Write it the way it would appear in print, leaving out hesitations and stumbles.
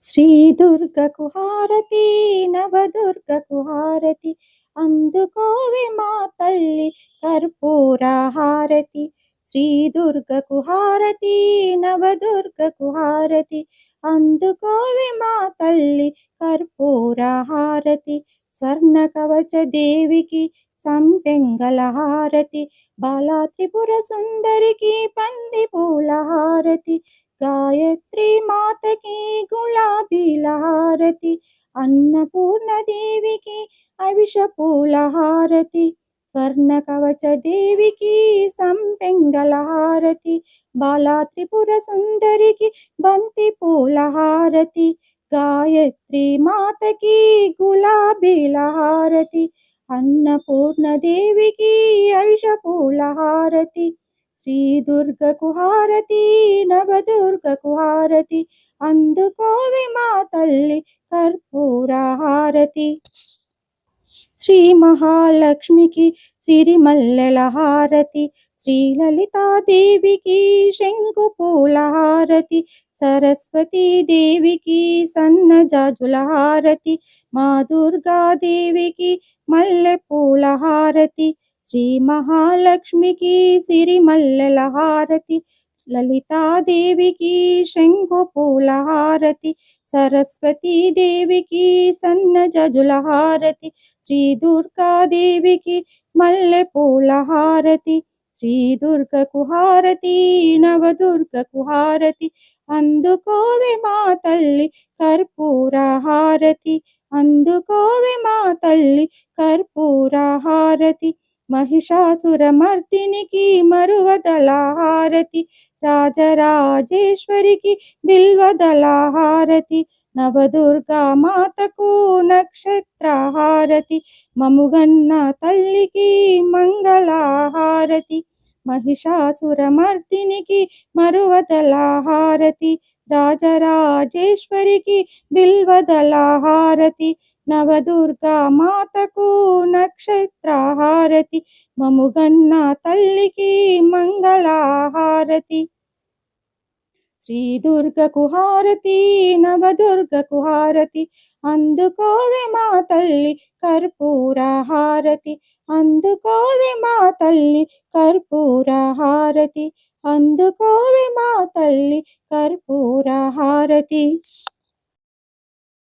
శ్రీ దుర్గకు హారతి, నవదుర్గకు హారతి, అందుకోవే మా తల్లి కర్పూర హారతి. శ్రీ దుర్గకు హారతి, నవదుర్గకు హారతి, అందుకోవే మా తల్లి కర్పూర హారతి. స్వర్ణ కవచ దేవికి సంపెంగల హారతి, బాలా త్రిపుర సుందరికి పంది పూల హారతి, గాయత్రి మాతకి గులాబీల హారతి, అన్నపూర్ణ దేవికి అవిష పూల హారతి, స్వర్ణ కవచ దేవికి సంపెంగల హారతి, బాలా త్రిపుర సుందరికి బంతి పూల హారతి, గాయత్రి మాతకి గులాబీల హారతి, అన్నపూర్ణ దేవికి అవిష పూల హారతి. శ్రీ దుర్గకు హారతి, నవదుర్గకు హారతి, అందుకోవే మా తల్లి కర్పూర హారతి. శ్రీ మహాలక్ష్మికి సిరిమల్లెల హారతి, శ్రీ లలితాదేవికి శంకు పూల హారతి, సరస్వతీ దేవికి సన్నజాజుల హారతి, మా దుర్గాదేవికి మల్లె పూల హారతి. శ్రీ మహాలక్ష్మికి సిరిమల్లెల హారతి, లలితాదేవికి శంకు పూల హారతి, సరస్వతీ దేవికి సన్నజాజుల హారతి, శ్రీ దుర్గాదేవికి మల్లె పూల హారతి. శ్రీ దుర్గకు హారతి, నవదుర్గకు హారతి, అందుకోవే మా తల్లి కర్పూర హారతి, అందుకోవే మా తల్లి కర్పూర హారతి. మహిషాసుర మర్దినికి మరువదల హారతి, రాజరాజేశ్వరికి బిల్వదల హారతి, నవదుర్గా మాతకు నక్షత్ర హారతి, మముగన్న తల్లికి మంగళ హారతి. మహిషాసుర మర్దినికి మరువదల హారతి, రాజరాజేశ్వరికి బిల్వదల హారతి, నవదుర్గా మాతకు నక్షత్ర హారతి, మముగన్న తల్లికి మంగళ హారతి. శ్రీ దుర్గకు హారతి, నవదుర్గకు హారతి, అందుకోవే మా తల్లి కర్పూర హారతి, అందుకోవే మా తల్లి కర్పూర హారతి, అందుకోవే మా తల్లి కర్పూర హారతి.